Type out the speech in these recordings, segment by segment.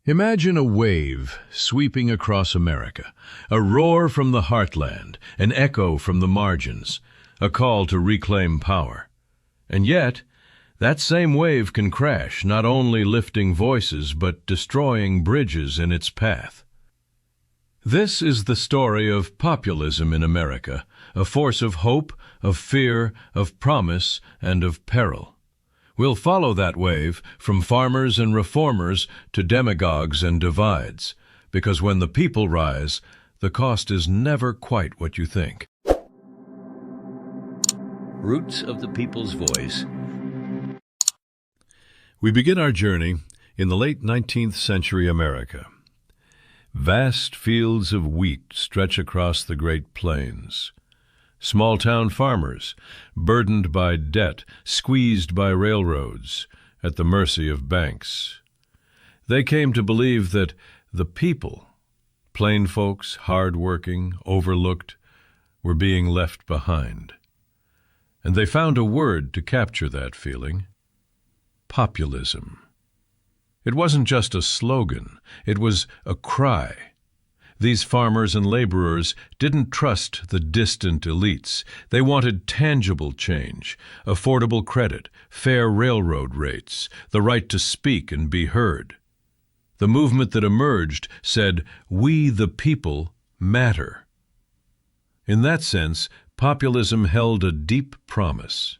Imagine a wave sweeping across America, a roar from the heartland, an echo from the margins, a call to reclaim power. And yet, that same wave can crash, not only lifting voices but destroying bridges in its path. This is the story of populism in America, a force of hope, of fear, of promise, and of peril. We'll follow that wave from farmers and reformers to demagogues and divides, because when the people rise, the cost is never quite what you think. Roots of the People's Voice. We begin our journey in the late 19th century America. Vast fields of wheat stretch across the Great Plains. Small-town farmers, burdened by debt, squeezed by railroads, at the mercy of banks. They came to believe that the people, plain folks, hard-working, overlooked, were being left behind. And they found a word to capture that feeling: populism. It wasn't just a slogan, it was a cry. These farmers and laborers didn't trust the distant elites. They wanted tangible change, affordable credit, fair railroad rates, the right to speak and be heard. The movement that emerged said, "We the people matter." In that sense, populism held a deep promise.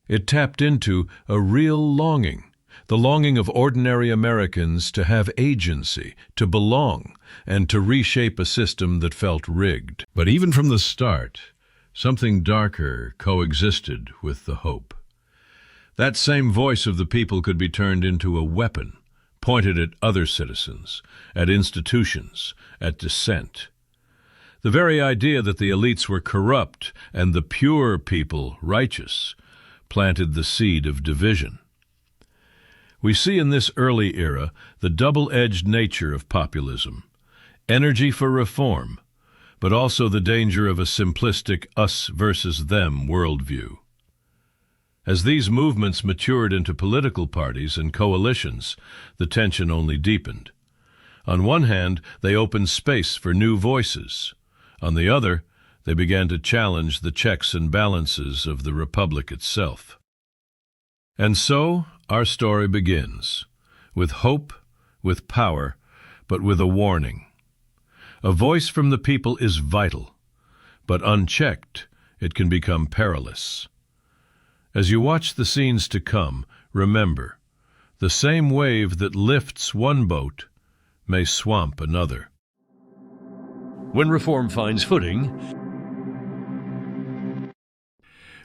It tapped into a real longing, the longing of ordinary Americans to have agency, to belong, and to reshape a system that felt rigged. But even from the start, something darker coexisted with the hope. That same voice of the people could be turned into a weapon, pointed at other citizens, at institutions, at dissent. The very idea that the elites were corrupt and the pure people righteous planted the seed of division. We see in this early era the double-edged nature of populism, energy for reform, but also the danger of a simplistic us versus them worldview. As these movements matured into political parties and coalitions, the tension only deepened. On one hand, they opened space for new voices. On the other, they began to challenge the checks and balances of the republic itself. And so, our story begins, with hope, with power, but with a warning. A voice from the people is vital, but unchecked, it can become perilous. As you watch the scenes to come, remember, the same wave that lifts one boat may swamp another. When reform finds footing,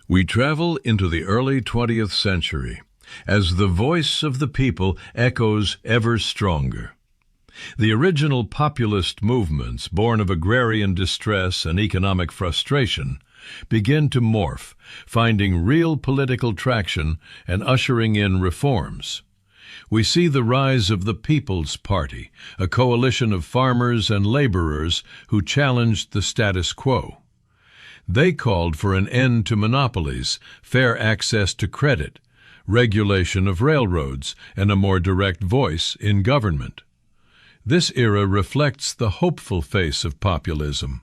we travel into the early 20th century as the voice of the people echoes ever stronger. The original populist movements, born of agrarian distress and economic frustration, begin to morph, finding real political traction and ushering in reforms. We see the rise of the People's Party, a coalition of farmers and laborers who challenged the status quo. They called for an end to monopolies, fair access to credit, regulation of railroads, and a more direct voice in government. This era reflects the hopeful face of populism,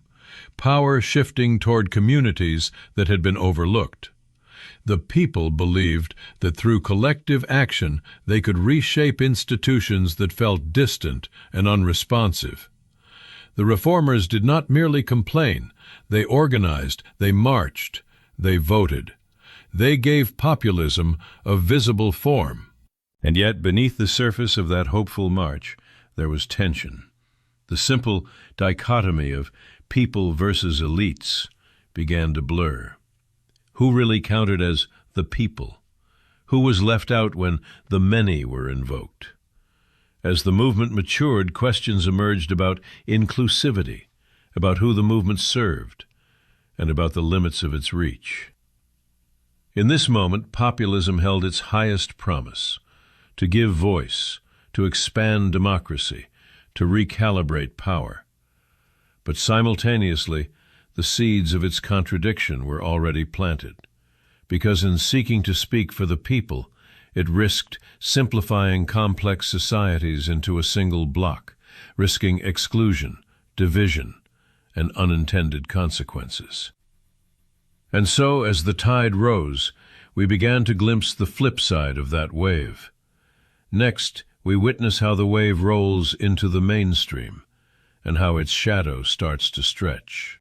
power shifting toward communities that had been overlooked. The people believed that through collective action they could reshape institutions that felt distant and unresponsive. The reformers did not merely complain, they organized, they marched, they voted. They gave populism a visible form. And yet, beneath the surface of that hopeful march, there was tension. The simple dichotomy of people versus elites began to blur. Who really counted as the people? Who was left out when the many were invoked? As the movement matured, questions emerged about inclusivity, about who the movement served, and about the limits of its reach. In this moment, populism held its highest promise: to give voice, to expand democracy, to recalibrate power. But simultaneously, the seeds of its contradiction were already planted, because in seeking to speak for the people, It risked simplifying complex societies into a single block, risking exclusion, division, and unintended consequences. And so, as the tide rose, we began to glimpse the flip side of that wave. Next, we witness how the wave rolls into the mainstream, and how its shadow starts to stretch.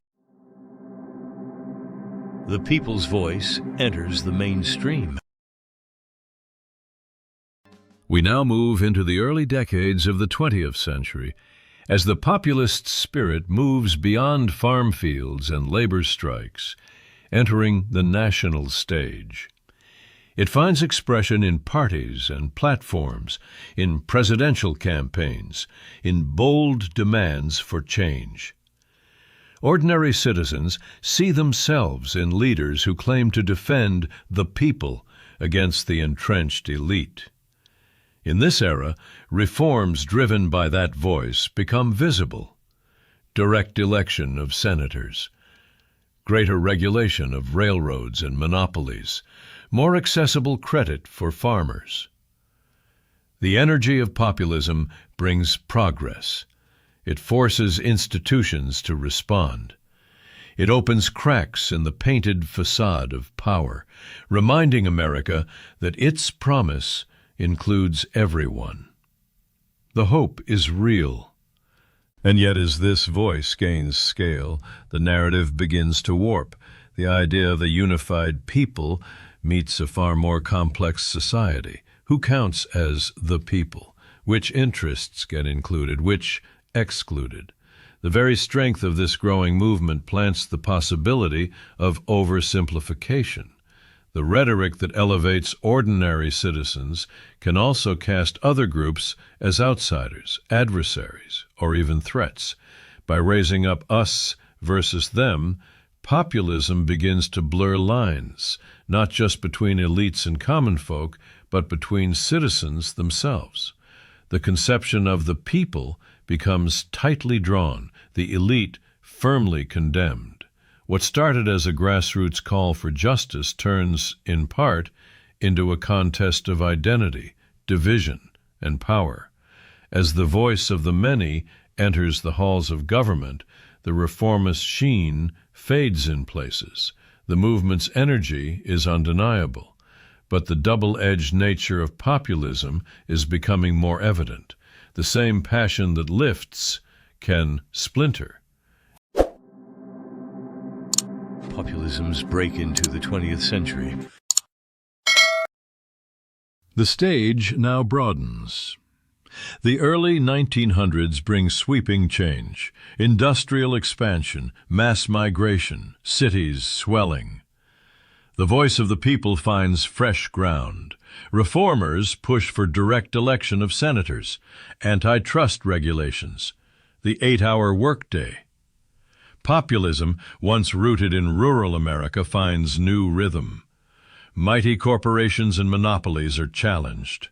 The people's voice enters the mainstream. We now move into the early decades of the 20th century, as the populist spirit moves beyond farm fields and labor strikes, entering the national stage. It finds expression in parties and platforms, in presidential campaigns, in bold demands for change. Ordinary citizens see themselves in leaders who claim to defend the people against the entrenched elite. In this era, reforms driven by that voice become visible. Direct election of senators, greater regulation of railroads and monopolies, more accessible credit for farmers. The energy of populism brings progress. It forces institutions to respond. It opens cracks in the painted facade of power, reminding America that its promise includes everyone. The hope is real. And yet, as this voice gains scale, the narrative begins to warp. The idea of a unified people meets a far more complex society. Who counts as the people? Which interests get included? Which excluded? The very strength of this growing movement plants the possibility of oversimplification. The rhetoric that elevates ordinary citizens can also cast other groups as outsiders, adversaries, or even threats. By raising up us versus them, populism begins to blur lines, not just between elites and common folk, but between citizens themselves. The conception of the people becomes tightly drawn, the elite firmly condemned. What started as a grassroots call for justice turns, in part, into a contest of identity, division, and power. As the voice of the many enters the halls of government, the reformist sheen fades in places. The movement's energy is undeniable, but the double-edged nature of populism is becoming more evident. The same passion that lifts can splinter. Populism's break into the 20th century. The stage now broadens. The early 1900s bring sweeping change, industrial expansion, mass migration, cities swelling. The voice of the people finds fresh ground. Reformers push for direct election of senators, antitrust regulations, the 8-hour workday. Populism, once rooted in rural America, finds new rhythm. Mighty corporations and monopolies are challenged.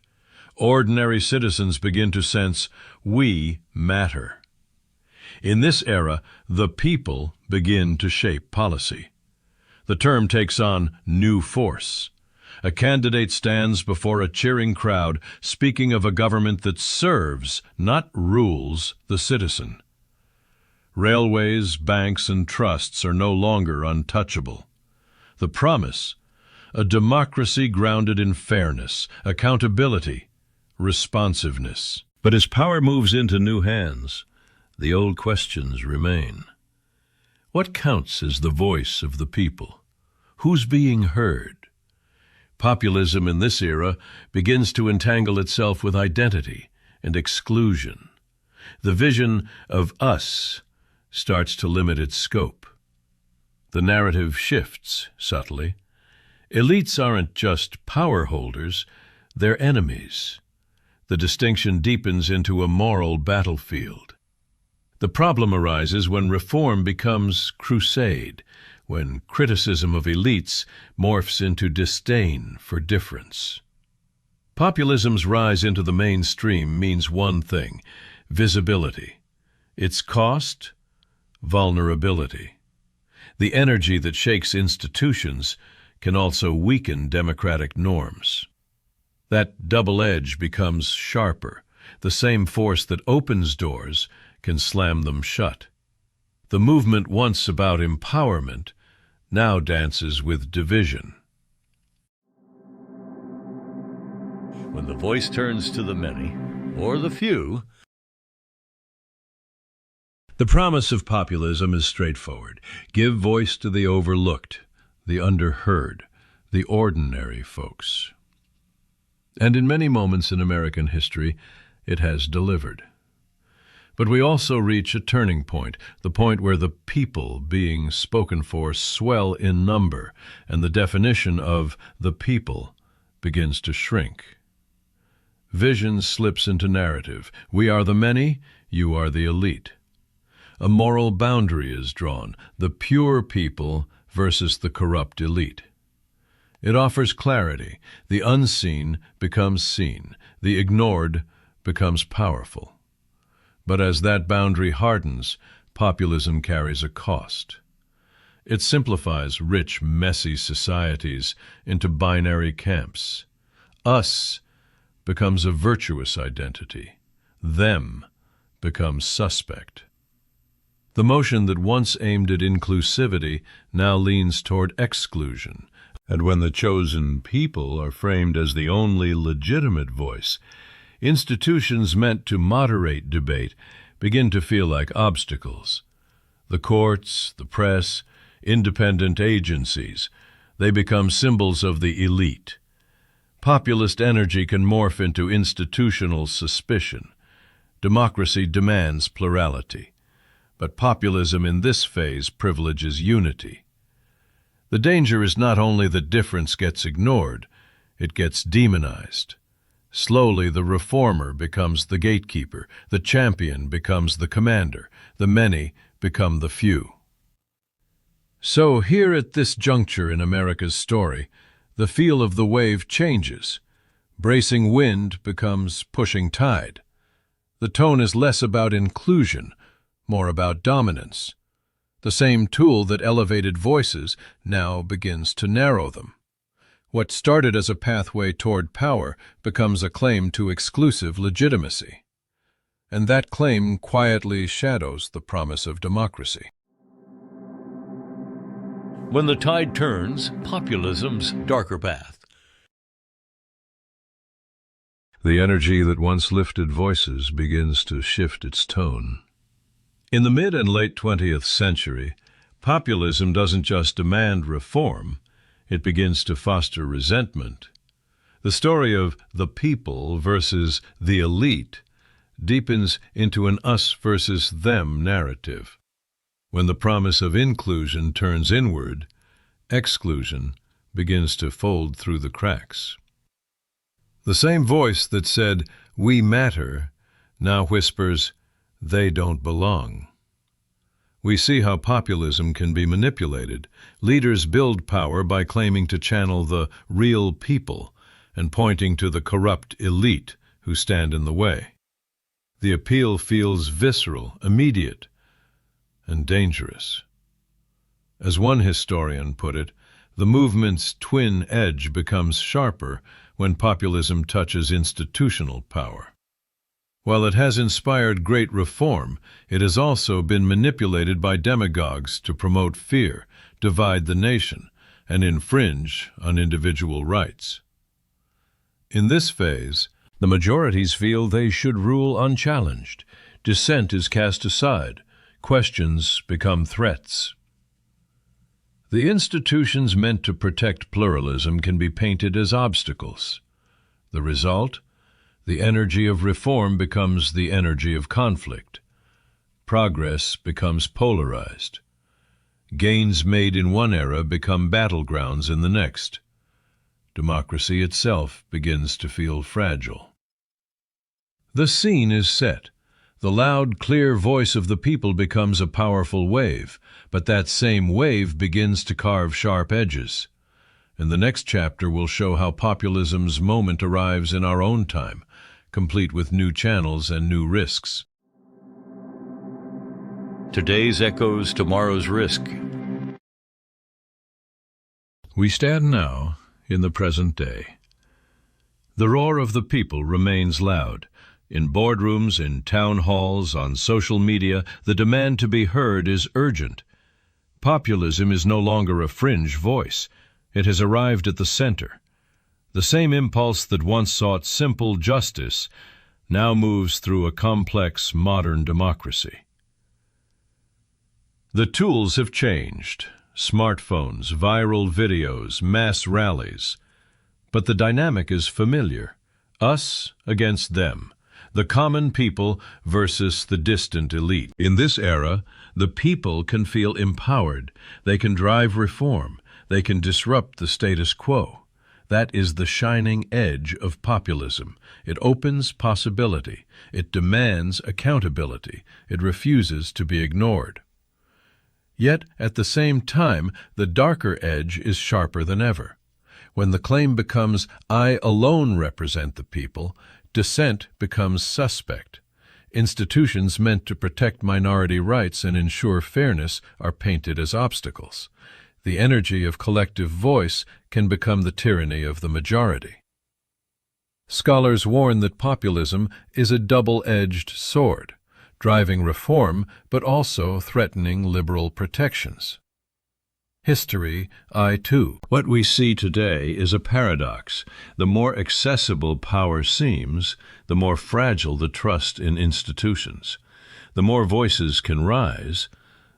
Ordinary citizens begin to sense we matter. In this era, the people begin to shape policy. The term takes on new force. A candidate stands before a cheering crowd, speaking of a government that serves, not rules, the citizen. Railways, banks, and trusts are no longer untouchable. The promise: a democracy grounded in fairness, accountability, responsiveness. But as power moves into new hands, the old questions remain. What counts as the voice of the people? Who's being heard? Populism in this era begins to entangle itself with identity and exclusion. The vision of us starts to limit its scope. The narrative shifts subtly. Elites aren't just power holders, they're enemies. The distinction deepens into a moral battlefield. The problem arises when reform becomes crusade, when criticism of elites morphs into disdain for difference. Populism's rise into the mainstream means one thing: visibility. Its cost: vulnerability. The energy that shakes institutions can also weaken democratic norms. That double edge becomes sharper. The same force that opens doors can slam them shut. The movement once about empowerment now dances with division. When the voice turns to the many, or the few, the promise of populism is straightforward. Give voice to the overlooked, the underheard, the ordinary folks. And in many moments in American history, it has delivered. But we also reach a turning point, the point where the people being spoken for swell in number, and the definition of the people begins to shrink. Vision slips into narrative. We are the many, you are the elite. A moral boundary is drawn, the pure people versus the corrupt elite. It offers clarity. The unseen becomes seen. The ignored becomes powerful. But as that boundary hardens, populism carries a cost. It simplifies rich, messy societies into binary camps. Us becomes a virtuous identity. Them becomes suspect. The motion that once aimed at inclusivity now leans toward exclusion. And when the chosen people are framed as the only legitimate voice, institutions meant to moderate debate begin to feel like obstacles. The courts, the press, independent agencies, they become symbols of the elite. Populist energy can morph into institutional suspicion. Democracy demands plurality. But populism in this phase privileges unity. The danger is not only that difference gets ignored, it gets demonized. Slowly the reformer becomes the gatekeeper, the champion becomes the commander, the many become the few. So here at this juncture in America's story, the feel of the wave changes. Bracing wind becomes pushing tide. The tone is less about inclusion, more about dominance. The same tool that elevated voices now begins to narrow them. What started as a pathway toward power becomes a claim to exclusive legitimacy. And that claim quietly shadows the promise of democracy. when the tide turns, populism's darker path. The energy that once lifted voices begins to shift its tone. In the mid and late 20th century, populism doesn't just demand reform, it begins to foster resentment. The story of the people versus the elite deepens into an us versus them narrative. When the promise of inclusion turns inward, exclusion begins to fold through the cracks. The same voice that said, "We matter," now whispers, "They don't belong." We see how populism can be manipulated. Leaders build power by claiming to channel the real people and pointing to the corrupt elite who stand in the way. The appeal feels visceral, immediate, and dangerous. As one historian put it, the movement's twin edge becomes sharper when populism touches institutional power. While it has inspired great reform, it has also been manipulated by demagogues to promote fear, divide the nation, and infringe on individual rights. In this phase, the majorities feel they should rule unchallenged. Dissent is cast aside. Questions become threats. The institutions meant to protect pluralism can be painted as obstacles. The result? The energy of reform becomes the energy of conflict. Progress becomes polarized. Gains made in one era become battlegrounds in the next. Democracy itself begins to feel fragile. The scene is set. The loud, clear voice of the people becomes a powerful wave, but that same wave begins to carve sharp edges. And the next chapter will show how populism's moment arrives in our own time, complete with new channels and new risks. Today's echoes, tomorrow's risk. We stand now in the present day. The roar of the people remains loud. In boardrooms, in town halls, on social media, the demand to be heard is urgent. Populism is no longer a fringe voice. It has arrived at the center. The same impulse that once sought simple justice now moves through a complex modern democracy. The tools have changed. Smartphones, viral videos, mass rallies. But the dynamic is familiar. Us against them. The common people versus the distant elite. In this era, the people can feel empowered. They can drive reform. They can disrupt the status quo. That is the shining edge of populism. It opens possibility. It demands accountability. It refuses to be ignored. Yet, at the same time, the darker edge is sharper than ever. When the claim becomes, "I alone represent the people," dissent becomes suspect. Institutions meant to protect minority rights and ensure fairness are painted as obstacles. The energy of collective voice can become the tyranny of the majority. Scholars warn that populism is a double-edged sword, driving reform but also threatening liberal protections. History, I too. What we see today is a paradox. The more accessible power seems, the more fragile the trust in institutions. The more voices can rise,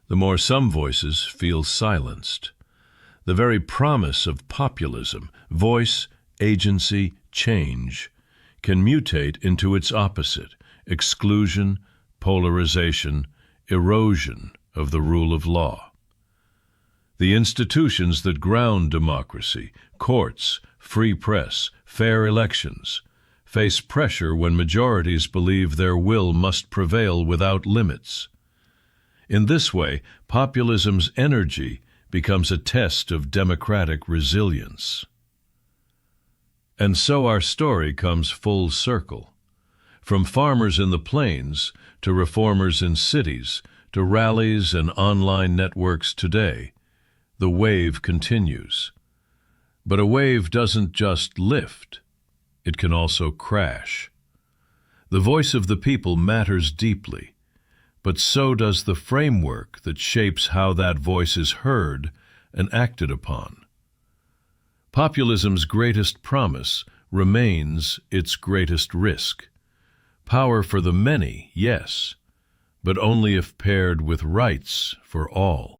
the more some voices feel silenced. The very promise of populism, voice, agency, change, can mutate into its opposite, exclusion, polarization, erosion of the rule of law. The institutions that ground democracy, courts, free press, fair elections, face pressure when majorities believe their will must prevail without limits. In this way, populism's energy becomes a test of democratic resilience. And so our story comes full circle. From farmers in the plains to reformers in cities to rallies and online networks today, the wave continues. But a wave doesn't just lift, it can also crash. The voice of the people matters deeply, but so does the framework that shapes how that voice is heard and acted upon. Populism's greatest promise remains its greatest risk. Power for the many, yes, but only if paired with rights for all.